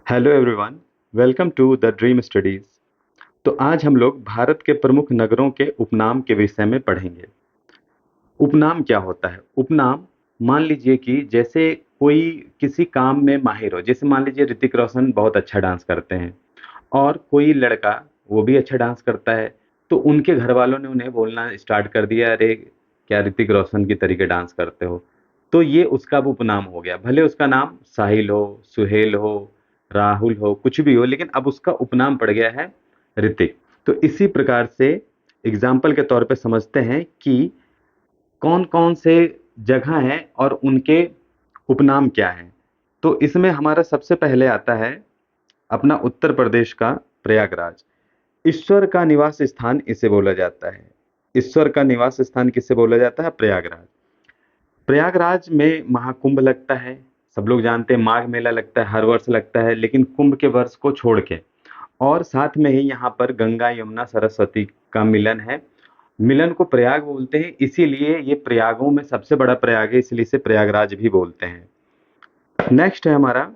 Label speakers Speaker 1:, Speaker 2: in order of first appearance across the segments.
Speaker 1: Hello everyone, welcome to the dream studies. तो आज हम लोग भारत के प्रमुख नगरों के उपनाम के विषय में पढ़ेंगे। उपनाम क्या होता है? उपनाम, मान लीजिए कि जैसे कोई किसी काम में माहिर हो, जैसे मान लीजिए ऋतिक रोशन बहुत अच्छा डांस करते हैं और कोई लड़का वो भी अच्छा डांस करता है, तो उनके घर वालों ने उन्हें बोलना स्टार्ट कर दिया, अरे क्या ऋतिक रोशन की तरीके डांस करते हो। तो ये उसका अब उपनाम हो गया, भले उसका नाम साहिल हो, सुहेल हो, राहुल हो, कुछ भी हो, लेकिन अब उसका उपनाम पड़ गया है ऋतिक। तो इसी प्रकार से एग्जाम्पल के तौर पे समझते हैं कि कौन कौन से जगह हैं और उनके उपनाम क्या हैं। तो इसमें हमारा सबसे पहले आता है अपना उत्तर प्रदेश का प्रयागराज। ईश्वर का निवास स्थान इसे बोला जाता है। ईश्वर का निवास स्थान किसे बोला जाता है? प्रयागराज। प्रयागराज में महाकुंभ लगता है। सब लोग जानते हैं माघ मेला लगता है, हर वर्ष लगता है, लेकिन कुंभ के वर्ष को छोड़ के। और साथ में ही यहाँ पर गंगा यमुना सरस्वती का मिलन है। मिलन को प्रयाग बोलते हैं, इसीलिए ये प्रयागों में सबसे बड़ा प्रयाग है, इसलिए इसे प्रयागराज भी बोलते हैं। नेक्स्ट है हमारा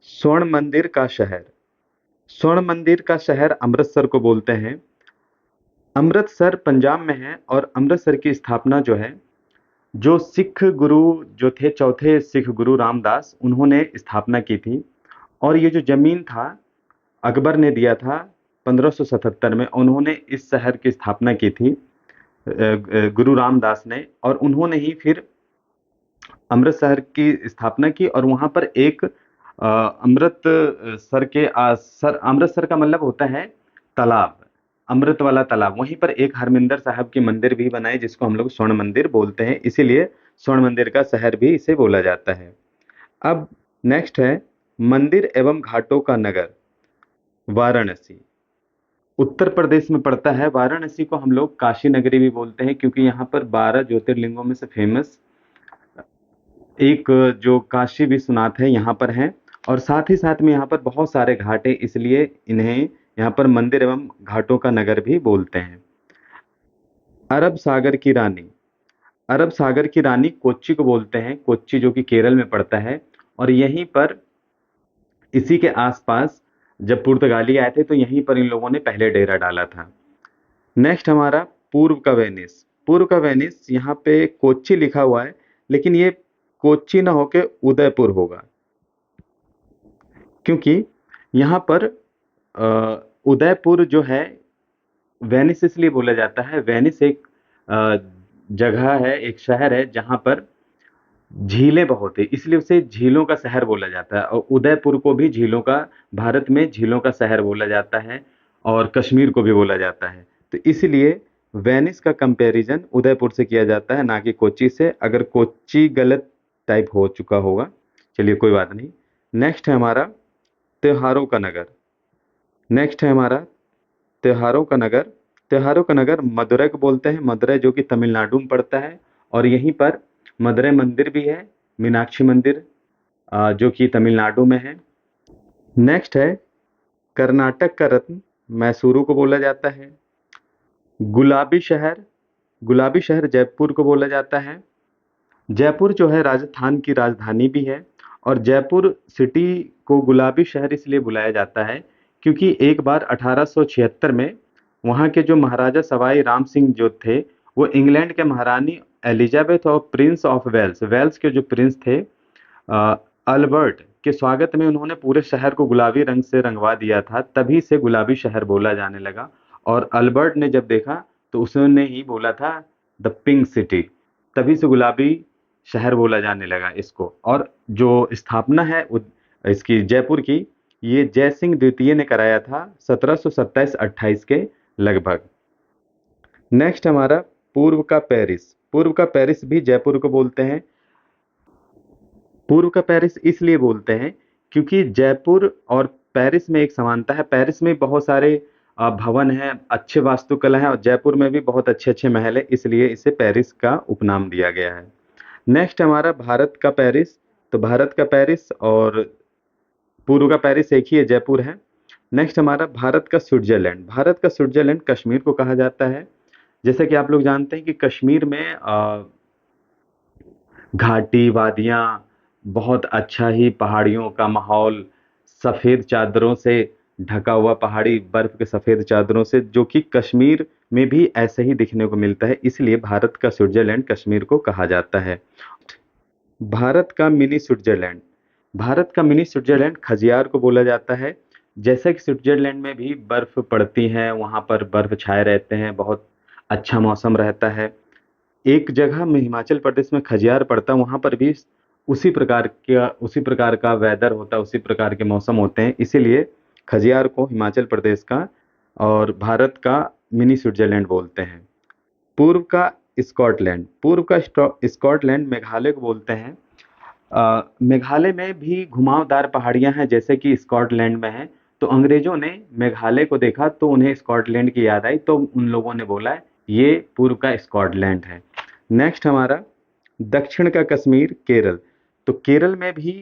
Speaker 1: स्वर्ण मंदिर का शहर। स्वर्ण मंदिर का शहर अमृतसर को बोलते हैं। अमृतसर पंजाब में है और अमृतसर की स्थापना जो है, जो सिख गुरु जो थे, चौथे सिख गुरु रामदास, उन्होंने स्थापना की थी। और ये जो जमीन था अकबर ने दिया था 1577 में, उन्होंने इस शहर की स्थापना की थी गुरु रामदास ने, और उन्होंने ही फिर अमृतसर की स्थापना की। और वहां पर एक अमृतसर के सर, अमृतसर का मतलब होता है तालाब, अमृत वाला तालाब। वहीं पर एक हरमिंदर साहब की मंदिर भी बनाई जिसको हम लोग स्वर्ण मंदिर बोलते हैं, इसीलिए स्वर्ण मंदिर का शहर भी इसे बोला जाता है। अब नेक्स्ट है मंदिर एवं घाटों का नगर, वाराणसी। उत्तर प्रदेश में पड़ता है। वाराणसी को हम लोग काशी नगरी भी बोलते हैं, क्योंकि यहाँ पर 12 ज्योतिर्लिंगों में से फेमस एक जो काशी विश्वनाथ है यहाँ पर है। और साथ ही साथ में यहाँ पर बहुत सारे घाट है, इसलिए इन्हें यहाँ पर मंदिर एवं घाटों का नगर भी बोलते हैं। अरब सागर की रानी, अरब सागर की रानी कोच्चि को बोलते हैं, कोच्चि जो कि केरल में पड़ता है। और यहीं पर इसी के आसपास जब पुर्तगाली आए थे तो यहीं पर इन लोगों ने पहले डेरा डाला था। नेक्स्ट हमारा पूर्व का वेनिस। पूर्व का वेनिस, यहाँ पे कोच्चि लिखा हुआ है, लेकिन ये कोच्चि ना होके उदयपुर होगा, क्योंकि यहाँ पर उदयपुर जो है, वेनिस इसलिए बोला जाता है, वेनिस एक अ, जगह है, एक शहर है जहाँ पर झीलें बहुत है, इसलिए उसे झीलों का शहर बोला जाता है। और उदयपुर को भी झीलों का, भारत में झीलों का शहर बोला जाता है, और कश्मीर को भी बोला जाता है। तो इसलिए वेनिस का कंपैरिजन उदयपुर से किया जाता है, ना कि कोच्चि से। अगर कोच्चि गलत टाइप हो चुका होगा, चलिए कोई बात नहीं। नेक्स्ट है हमारा त्योहारों का नगर। नेक्स्ट है हमारा त्योहारों का नगर। त्योहारों का नगर मदुरै को बोलते हैं, मदुरै जो कि तमिलनाडु में पड़ता है। और यहीं पर मदुरै मंदिर भी है, मीनाक्षी मंदिर, जो कि तमिलनाडु में है। नेक्स्ट है कर्नाटक का रत्न, मैसूरू को बोला जाता है। गुलाबी शहर, गुलाबी शहर जयपुर को बोला जाता है। जयपुर जो है राजस्थान की राजधानी भी है। और जयपुर सिटी को गुलाबी शहर इसलिए बुलाया जाता है क्योंकि एक बार 1876 में वहाँ के जो महाराजा सवाई राम सिंह जो थे, वो इंग्लैंड के महारानी एलिजाबेथ और प्रिंस ऑफ वेल्स, वेल्स के जो प्रिंस थे अ, अल्बर्ट के स्वागत में उन्होंने पूरे शहर को गुलाबी रंग से रंगवा दिया था, तभी से गुलाबी शहर बोला जाने लगा। और अल्बर्ट ने जब देखा तो उसने ही बोला था द पिंक सिटी, तभी से गुलाबी शहर बोला जाने लगा इसको। और जो स्थापना है इसकी जयपुर की, ये जय सिंह द्वितीय ने कराया था 1727-28 के लगभग। नेक्स्ट हमारा पूर्व का पेरिस। पूर्व का पेरिस भी जयपुर को बोलते हैं। पूर्व का पेरिस इसलिए बोलते हैं क्योंकि जयपुर और पेरिस में एक समानता है। पेरिस में बहुत सारे भवन हैं, अच्छे वास्तुकला है, और जयपुर में भी बहुत अच्छे अच्छे महल है, इसलिए इसे पेरिस का उपनाम दिया गया है। नेक्स्ट हमारा भारत का पेरिस। तो भारत का पेरिस और पूर्व का पेरिस एक ही है, जयपुर है। नेक्स्ट हमारा भारत का स्विट्जरलैंड। भारत का स्विट्जरलैंड कश्मीर को कहा जाता है। जैसे कि आप लोग जानते हैं कि कश्मीर में घाटी वादियाँ, बहुत अच्छा ही पहाड़ियों का माहौल, सफ़ेद चादरों से ढका हुआ, पहाड़ी बर्फ के सफ़ेद चादरों से, जो कि कश्मीर में भी ऐसे ही दिखने को मिलता है, इसलिए भारत का स्विट्जरलैंड कश्मीर को कहा जाता है। भारत का मिनी स्विट्जरलैंड। भारत का मिनी स्विट्जरलैंड खजियार को बोला जाता है। जैसा कि स्विट्जरलैंड में भी बर्फ पड़ती है, वहां पर बर्फ छाए रहते हैं, बहुत अच्छा मौसम रहता है। एक जगह में हिमाचल प्रदेश में खजियार पड़ता है, वहां पर भी उसी प्रकार का वेदर होता है, उसी प्रकार के मौसम होते हैं, इसीलिए खजियार को हिमाचल प्रदेश का और भारत का मिनी स्विट्जरलैंड बोलते हैं। पूर्व का स्कॉटलैंड। पूर्व का स्कॉटलैंड मेघालय को बोलते हैं। मेघालय में भी घुमावदार पहाड़ियां हैं, जैसे कि स्कॉटलैंड में है। तो अंग्रेजों ने मेघालय को देखा तो उन्हें स्कॉटलैंड की याद आई, तो उन लोगों ने बोला ये पूर्व का स्कॉटलैंड है। नेक्स्ट हमारा दक्षिण का कश्मीर, केरल। तो केरल में भी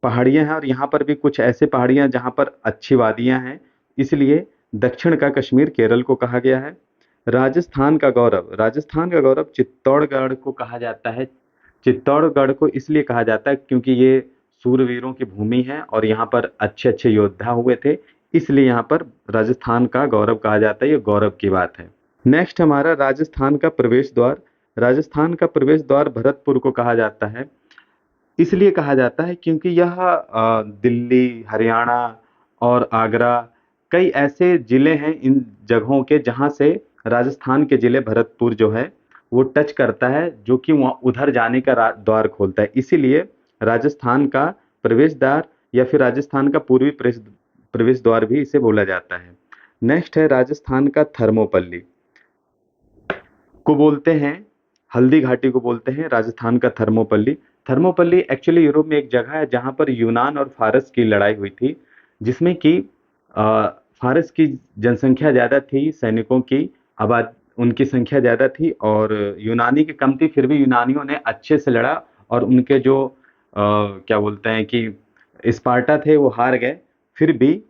Speaker 1: पहाड़ियां हैं, और यहाँ पर भी कुछ ऐसे पहाड़ियां जहाँ पर अच्छी वादियां हैं, इसलिए दक्षिण का कश्मीर केरल को कहा गया है। राजस्थान का गौरव। राजस्थान का गौरव चित्तौड़गढ़ को कहा जाता है। चित्तौड़गढ़ को इसलिए कहा जाता है क्योंकि ये सूरवीरों की भूमि है और यहाँ पर अच्छे अच्छे योद्धा हुए थे, इसलिए यहाँ पर राजस्थान का गौरव कहा जाता है। ये गौरव की बात है। नेक्स्ट हमारा राजस्थान का प्रवेश द्वार। राजस्थान का प्रवेश द्वार भरतपुर को कहा जाता है। इसलिए कहा जाता है क्योंकि यह दिल्ली, हरियाणा और आगरा, कई ऐसे जिले हैं इन जगहों के जहां से राजस्थान के जिले भरतपुर जो है वो टच करता है, जो कि वहाँ उधर जाने का द्वार खोलता है। इसीलिए राजस्थान का प्रवेश द्वार या फिर राजस्थान का पूर्वी प्रवेश प्रवेश द्वार भी इसे बोला जाता है। नेक्स्ट है राजस्थान का थर्मोपल्ली को बोलते हैं, हल्दी घाटी को बोलते हैं राजस्थान का थर्मोपल्ली। थर्मोपल्ली एक्चुअली यूरोप में एक जगह है जहां पर यूनान और फारस की लड़ाई हुई थी, जिसमें कि फारस की जनसंख्या ज़्यादा थी, सैनिकों की आबाद उनकी संख्या ज़्यादा थी, और यूनानी की कम थी। फिर भी यूनानियों ने अच्छे से लड़ा, और उनके जो क्या बोलते हैं कि स्पार्टा थे वो हार गए, फिर भी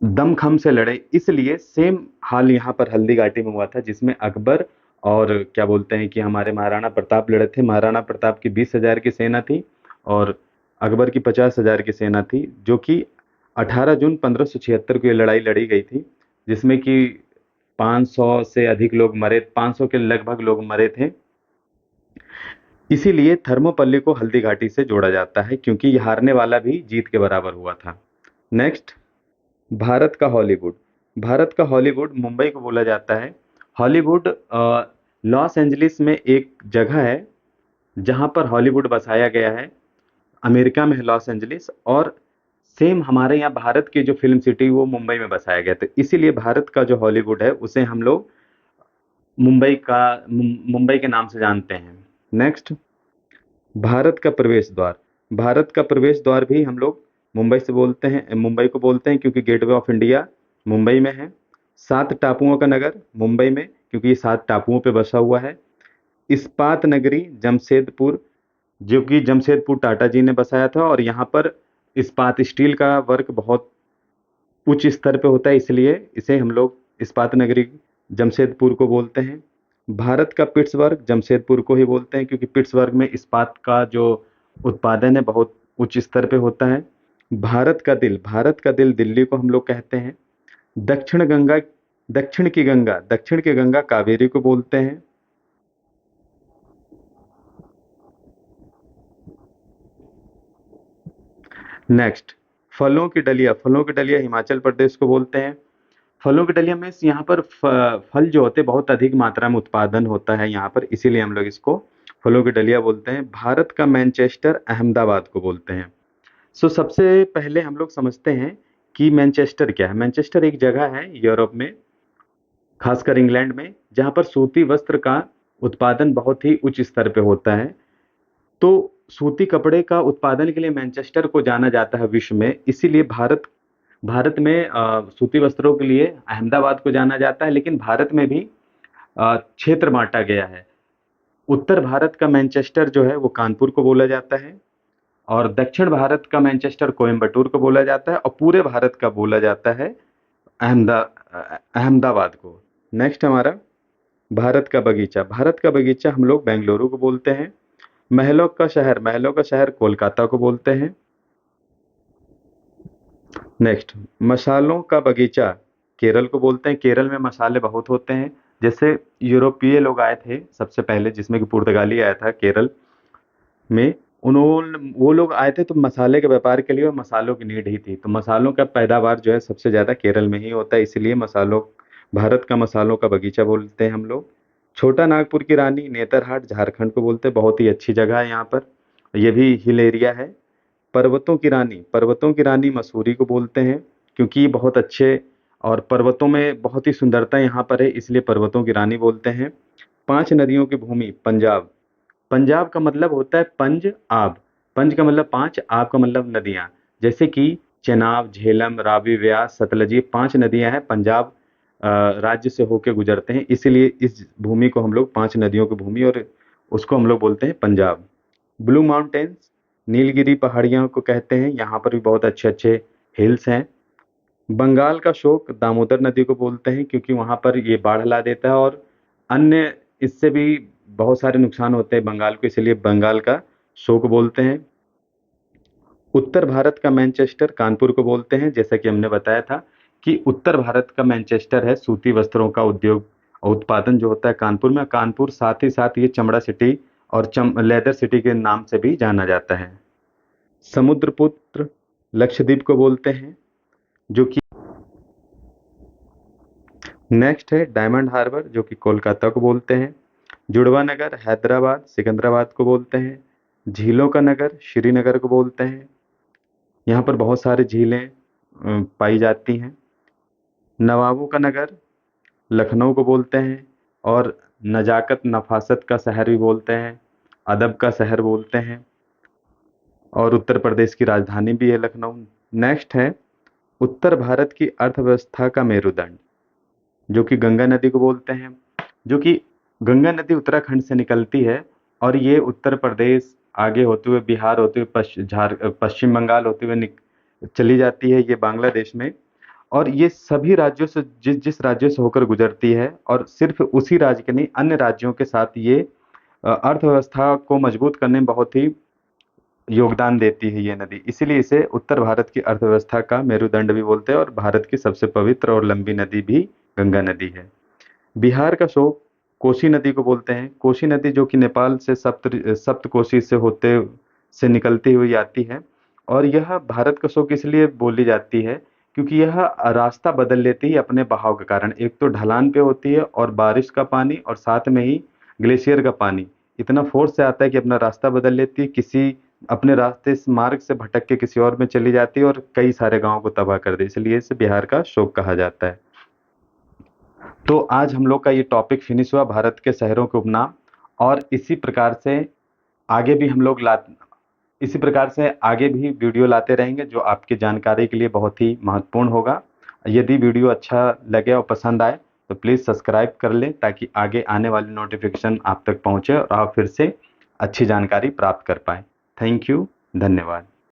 Speaker 1: दमखम से लड़े। इसलिए सेम हाल यहाँ पर हल्दी घाटी में हुआ था, जिसमें अकबर और क्या बोलते हैं कि हमारे महाराणा प्रताप लड़े थे। महाराणा प्रताप की 20,000 की सेना थी और अकबर की 50,000 की सेना थी, जो कि 18 जून 1576 को ये लड़ाई लड़ी गई थी, जिसमें कि 500 से अधिक लोग मरे, 500 के लगभग लोग मरे थे। इसीलिए थर्मोपल्ली को हल्दी घाटी से जोड़ा जाता है, क्योंकि ये हारने वाला भी जीत के बराबर हुआ था। नेक्स्ट, भारत का हॉलीवुड। भारत का हॉलीवुड मुंबई को बोला जाता है। हॉलीवुड लॉस एंजलिस में एक जगह है जहां पर हॉलीवुड बसाया गया है। अमेरिका में है लॉस एंजलिस, और सेम हमारे यहाँ भारत की जो फिल्म सिटी वो मुंबई में बसाया गया, तो इसीलिए भारत का जो हॉलीवुड है उसे हम लोग मुंबई के नाम से जानते हैं। नेक्स्ट, भारत का प्रवेश द्वार। भारत का प्रवेश द्वार भी हम लोग मुंबई से बोलते हैं, मुंबई को बोलते हैं, क्योंकि गेटवे ऑफ इंडिया मुंबई में है। सात टापुओं का नगर मुंबई में, क्योंकि ये सात टापुओं पे बसा हुआ है। इस्पात नगरी जमशेदपुर, जो कि जमशेदपुर टाटा जी ने बसाया था, और यहाँ पर इस्पात स्टील का वर्क बहुत उच्च स्तर पे होता है, इसलिए इसे हम लोग इस्पात नगरी जमशेदपुर को बोलते हैं। भारत का पिट्सबर्ग जमशेदपुर को ही बोलते हैं, क्योंकि पिट्सबर्ग में इस्पात का जो उत्पादन है बहुत उच्च स्तर पे होता है। भारत का दिल। भारत का दिल दिल्ली को हम लोग कहते हैं। दक्षिण गंगा। दक्षिण की गंगा कावेरी को बोलते हैं। नेक्स्ट, फलों की डलिया। फलों की डलिया हिमाचल प्रदेश को बोलते हैं। फलों की डलिया में यहाँ पर फल जो होते हैं बहुत अधिक मात्रा में उत्पादन होता है यहाँ पर, इसीलिए हम लोग इसको फलों की डलिया बोलते हैं। भारत का मैनचेस्टर अहमदाबाद को बोलते हैं। सो सबसे पहले हम लोग समझते हैं कि मैनचेस्टर क्या है। मैनचेस्टर एक जगह है यूरोप में, खासकर इंग्लैंड में, जहाँ पर सूती वस्त्र का उत्पादन बहुत ही उच्च स्तर पे होता है। तो सूती कपड़े का उत्पादन के लिए मैनचेस्टर को जाना जाता है विश्व में, इसीलिए भारत भारत में सूती वस्त्रों के लिए अहमदाबाद को जाना जाता है। लेकिन भारत में भी क्षेत्र बांटा गया है। उत्तर भारत का मैनचेस्टर जो है वो कानपुर को बोला जाता है, और दक्षिण भारत का मैनचेस्टर कोयम्बटूर को बोला जाता है, और पूरे भारत का बोला जाता है अहमदा अहमदाबाद को। नेक्स्ट हमारा भारत का बगीचा। भारत का बगीचा हम लोग बेंगलुरु को बोलते हैं। महलों का शहर कोलकाता को बोलते हैं। नेक्स्ट, मसालों का बगीचा केरल को बोलते हैं। केरल में मसाले बहुत होते हैं। जैसे यूरोपीय लोग आए थे सबसे पहले, जिसमें कि पुर्तगाली आया था केरल में। उन्होंने वो लोग आए थे तो मसाले के व्यापार के लिए, और मसालों की नीड ही थी, तो मसालों का पैदावार जो है सबसे ज्यादा केरल में ही होता है, इसलिए मसालों, भारत का मसालों का बगीचा बोलते हैं हम लोग। छोटा नागपुर की रानी नेतरहाट झारखंड को बोलते हैं, बहुत ही अच्छी जगह है यहाँ पर, ये भी हिल एरिया है। पर्वतों की रानी मसूरी को बोलते हैं, क्योंकि ये बहुत अच्छे, और पर्वतों में बहुत ही सुंदरता यहाँ पर है, इसलिए पर्वतों की रानी बोलते हैं। पांच नदियों की भूमि पंजाब। पंजाब का मतलब होता है पंज आब। पंज का मतलब पांच, आब का मतलब नदियां। जैसे कि चेनाब, झेलम, रावी, व्यास, सतलज, ये पांच नदियां हैं पंजाब राज्य से होकर गुजरते हैं, इसीलिए इस भूमि को हम लोग पांच नदियों की भूमि, और उसको हम लोग बोलते हैं पंजाब। ब्लू माउंटेन्स, नीलगिरी पहाड़ियों को कहते हैं, यहाँ पर भी बहुत अच्छे अच्छे हिल्स हैं। बंगाल का शोक दामोदर नदी को बोलते हैं, क्योंकि वहां पर ये बाढ़ ला देता है, और अन्य इससे भी बहुत सारे नुकसान होते हैं बंगाल को, इसलिए बंगाल का शोक बोलते हैं। उत्तर भारत का मैनचेस्टर कानपुर को बोलते हैं, जैसा कि हमने बताया था कि उत्तर भारत का मैनचेस्टर है सूती वस्त्रों का उद्योग और उत्पादन जो होता है कानपुर में। कानपुर साथ ही साथ ये चमड़ा सिटी और लेदर सिटी के नाम से भी जाना जाता है। समुद्रपुत्र लक्षद्वीप को बोलते हैं, जो कि नेक्स्ट है डायमंड हार्बर, जो कि कोलकाता को बोलते हैं। जुड़वा नगर हैदराबाद सिकंदराबाद को बोलते हैं। झीलों का नगर श्रीनगर को बोलते हैं, यहाँ पर बहुत सारी झीलें पाई जाती हैं। नवाबों का नगर लखनऊ को बोलते हैं, और नजाकत नफासत का शहर भी बोलते हैं, अदब का शहर बोलते हैं, और उत्तर प्रदेश की राजधानी भी है लखनऊ। नेक्स्ट है उत्तर भारत की अर्थव्यवस्था का मेरुदंड, जो कि गंगा नदी को बोलते हैं। जो कि गंगा नदी उत्तराखंड से निकलती है, और ये उत्तर प्रदेश आगे होते हुए बिहार होते हुए पश्चिम बंगाल होते हुए चली जाती है ये बांग्लादेश में। और ये सभी राज्यों से, जिस जिस राज्यों से होकर गुजरती है, और सिर्फ उसी राज्य के नहीं अन्य राज्यों के साथ ये अर्थव्यवस्था को मजबूत करने में बहुत ही योगदान देती है ये नदी, इसीलिए इसे उत्तर भारत की अर्थव्यवस्था का मेरुदंड भी बोलते हैं, और भारत की सबसे पवित्र और लंबी नदी भी गंगा नदी है। बिहार का शोक कोसी नदी को बोलते हैं। कोसी नदी जो कि नेपाल से सप्तकोशी से होते से निकलती हुई आती है, और यह भारत का शोक इसलिए बोली जाती है क्योंकि यह रास्ता बदल लेती है अपने बहाव के कारण। एक तो ढलान पे होती है, और बारिश का पानी, और साथ में ही ग्लेशियर का पानी इतना फोर्स से आता है कि अपना रास्ता बदल लेती है, किसी अपने रास्ते इस मार्ग से भटक के किसी और में चली जाती है, और कई सारे गांवों को तबाह कर दे, इसलिए इसे बिहार का शोक कहा जाता है। तो आज हम लोग का ये टॉपिक फिनिश हुआ, भारत के शहरों के उपनाम। और आगे भी हम लोग ला इसी प्रकार से आगे भी वीडियो लाते रहेंगे, जो आपकी जानकारी के लिए बहुत ही महत्वपूर्ण होगा। यदि वीडियो अच्छा लगे और पसंद आए तो प्लीज़ सब्सक्राइब कर लें, ताकि आगे आने वाली नोटिफिकेशन आप तक पहुंचे और आप फिर से अच्छी जानकारी प्राप्त कर पाएँ। थैंक यू, धन्यवाद।